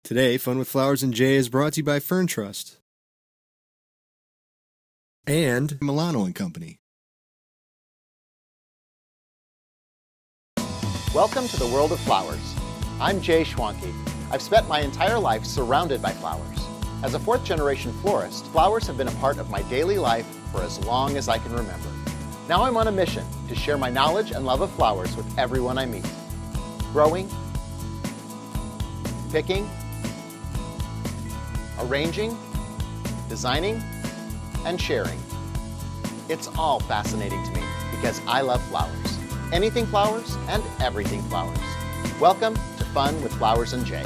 Today, Fun with Flowers and Jay is brought to you by Fern Trust and Milano and Company. Welcome to the world of flowers. I'm Jay Schwanke. I've spent my entire life surrounded by flowers. As a fourth-generation florist, flowers have been a part of my daily life for as long as I can remember. Now I'm on a mission to share my knowledge and love of flowers with everyone I meet. Growing, picking, arranging, designing, and sharing. It's all fascinating to me because I love flowers. Anything flowers and everything flowers. Welcome to Fun with Flowers and Jay.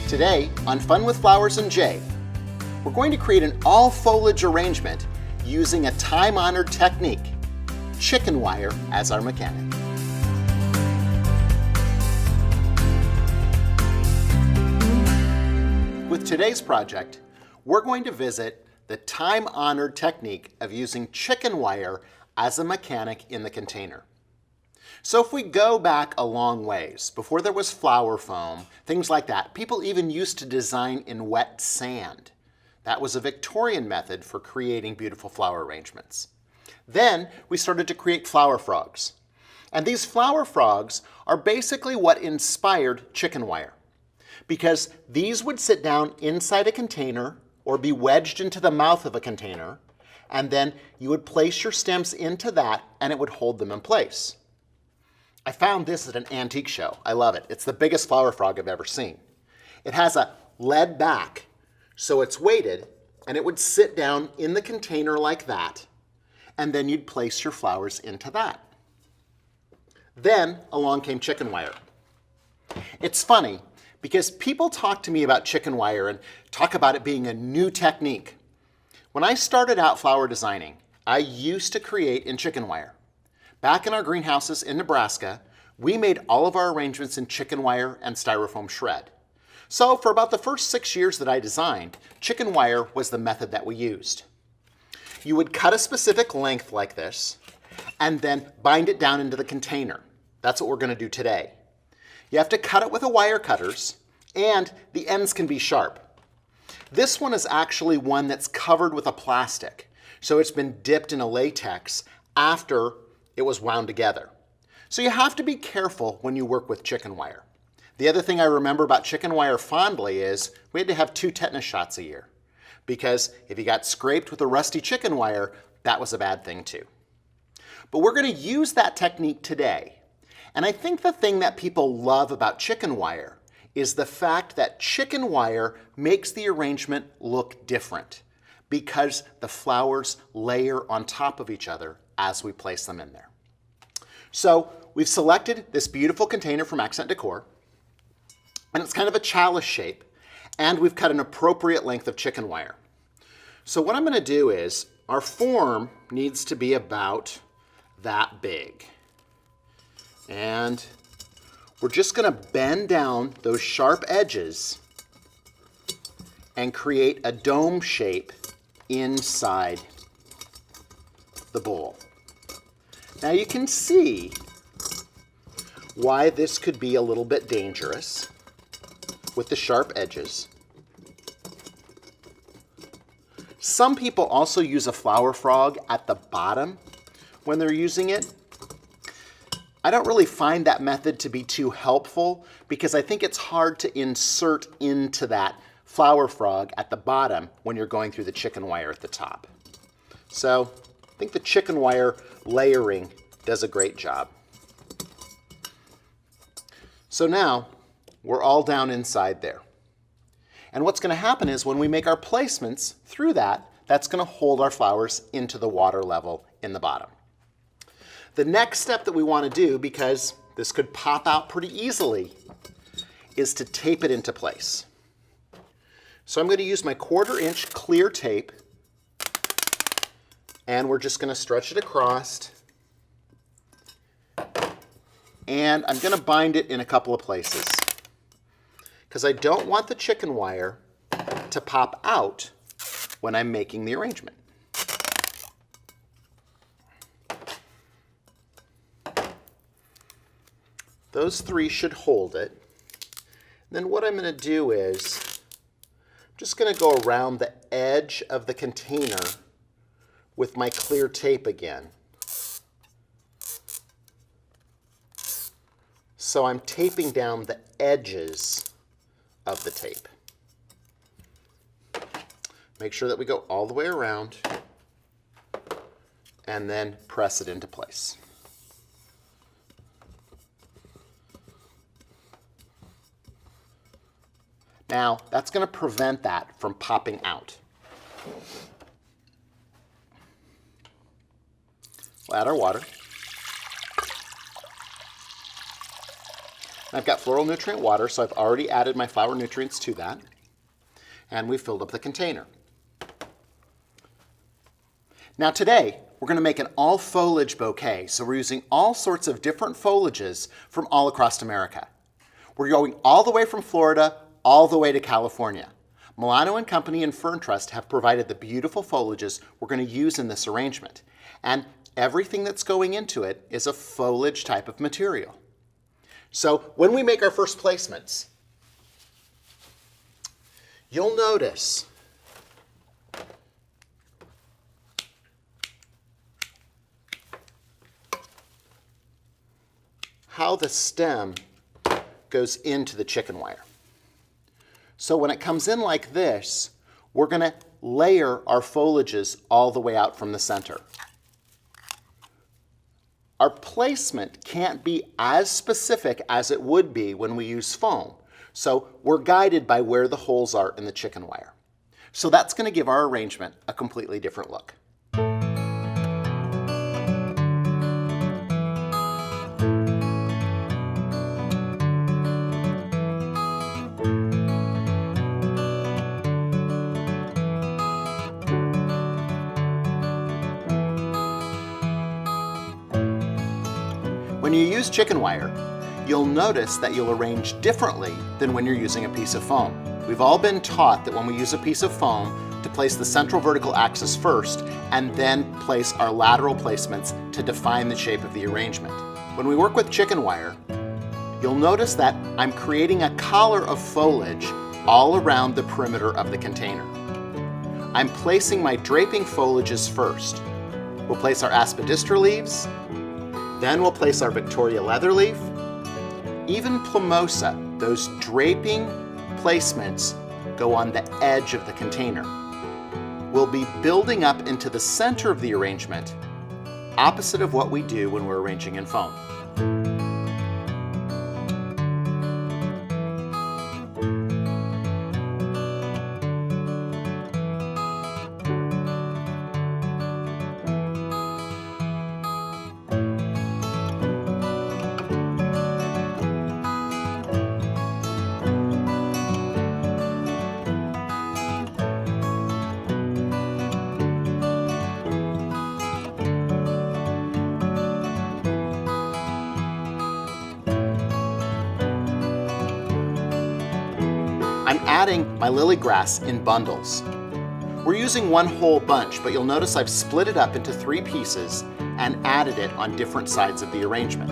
Today on Fun with Flowers and Jay, we're going to create an all-foliage arrangement using a time-honored technique, chicken wire as our mechanic. With today's project, we're going to visit the time-honored technique of using chicken wire as a mechanic in the container. So if we go back a long ways, before there was flower foam, things like that, people even used to design in wet sand. That was a Victorian method for creating beautiful flower arrangements. Then we started to create flower frogs. And these flower frogs are basically what inspired chicken wire, because these would sit down inside a container or be wedged into the mouth of a container, and then you would place your stems into that and it would hold them in place. I found this at an antique show. I love it. It's the biggest flower frog I've ever seen. It has a lead back, so it's weighted, and it would sit down in the container like that, and then you'd place your flowers into that. Then along came chicken wire. It's funny, because people talk to me about chicken wire and talk about it being a new technique. When I started out flower designing, I used to create in chicken wire. Back in our greenhouses in Nebraska, we made all of our arrangements in chicken wire and styrofoam shred. So for about the first 6 years that I designed, chicken wire was the method that we used. You would cut a specific length like this and then bind it down into the container. That's what we're going to do today. You have to cut it with a wire cutters, and the ends can be sharp. This one is actually one that's covered with a plastic, so it's been dipped in a latex after it was wound together. So you have to be careful when you work with chicken wire. The other thing I remember about chicken wire fondly is we had to have 2 tetanus shots a year, because if you got scraped with a rusty chicken wire, that was a bad thing too. But we're going to use that technique today. And I think the thing that people love about chicken wire is the fact that chicken wire makes the arrangement look different because the flowers layer on top of each other as we place them in there. So we've selected this beautiful container from Accent Decor, and it's kind of a chalice shape, and we've cut an appropriate length of chicken wire. So what I'm going to do is, our form needs to be about that big. And we're just going to bend down those sharp edges and create a dome shape inside the bowl. Now you can see why this could be a little bit dangerous with the sharp edges. Some people also use a flower frog at the bottom when they're using it. I don't really find that method to be too helpful because I think it's hard to insert into that flower frog at the bottom when you're going through the chicken wire at the top. So I think the chicken wire layering does a great job. So now we're all down inside there. And what's going to happen is when we make our placements through that, that's going to hold our flowers into the water level in the bottom. The next step that we want to do, because this could pop out pretty easily, is to tape it into place. So I'm going to use my 1/4 inch clear tape, and we're just going to stretch it across, and I'm going to bind it in a couple of places because I don't want the chicken wire to pop out when I'm making the arrangement. Those 3 should hold it. Then what I'm going to do is I'm just going to go around the edge of the container with my clear tape again. So I'm taping down the edges of the tape. Make sure that we go all the way around and then press it into place. Now, that's going to prevent that from popping out. We'll add our water. I've got floral nutrient water, so I've already added my flower nutrients to that. And we've filled up the container. Now today, we're going to make an all foliage bouquet, so we're using all sorts of different foliages from all across America. We're going all the way from Florida, all the way to California. Milano and Company and Fern Trust have provided the beautiful foliages we're going to use in this arrangement. And everything that's going into it is a foliage type of material. So when we make our first placements, you'll notice how the stem goes into the chicken wire. So when it comes in like this, we're going to layer our foliages all the way out from the center. Our placement can't be as specific as it would be when we use foam. So we're guided by where the holes are in the chicken wire. So that's going to give our arrangement a completely different look. When you use chicken wire, you'll notice that you'll arrange differently than when you're using a piece of foam. We've all been taught that when we use a piece of foam to place the central vertical axis first and then place our lateral placements to define the shape of the arrangement. When we work with chicken wire, you'll notice that I'm creating a collar of foliage all around the perimeter of the container. I'm placing my draping foliages first. We'll place our aspidistra leaves, then we'll place our Victoria leather leaf, even plumosa. Those draping placements go on the edge of the container. We'll be building up into the center of the arrangement, opposite of what we do when we're arranging in foam. I'm adding my lily grass in bundles. We're using one whole bunch, but you'll notice I've split it up into 3 pieces and added it on different sides of the arrangement.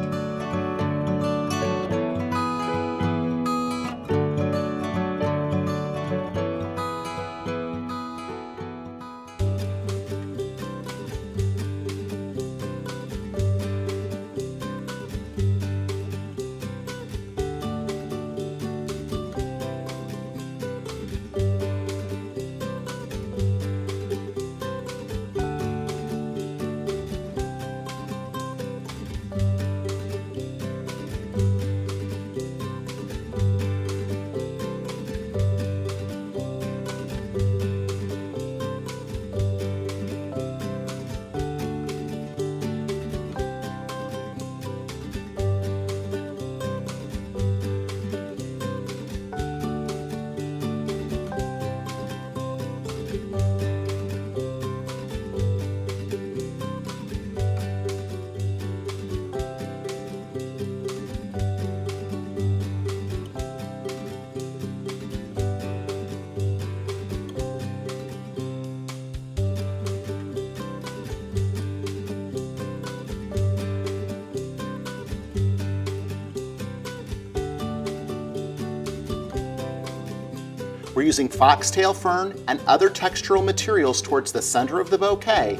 We're using foxtail fern and other textural materials towards the center of the bouquet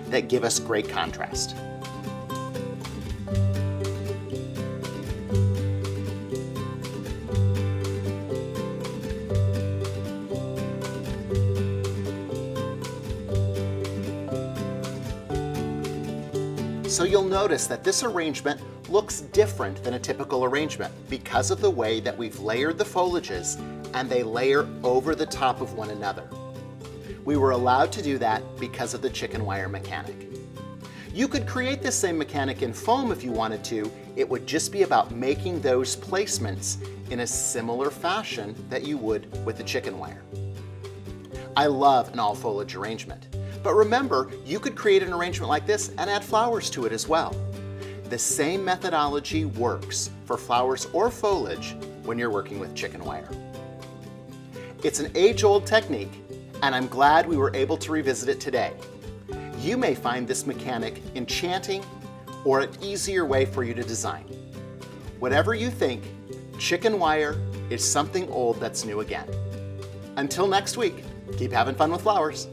that give us great contrast. So you'll notice that this arrangement looks different than a typical arrangement because of the way that we've layered the foliages and they layer over the top of one another. We were allowed to do that because of the chicken wire mechanic. You could create this same mechanic in foam if you wanted to. It would just be about making those placements in a similar fashion that you would with the chicken wire. I love an all foliage arrangement. But remember, you could create an arrangement like this and add flowers to it as well. The same methodology works for flowers or foliage when you're working with chicken wire. It's an age-old technique, and I'm glad we were able to revisit it today. You may find this mechanic enchanting or an easier way for you to design. Whatever you think, chicken wire is something old that's new again. Until next week, keep having fun with flowers.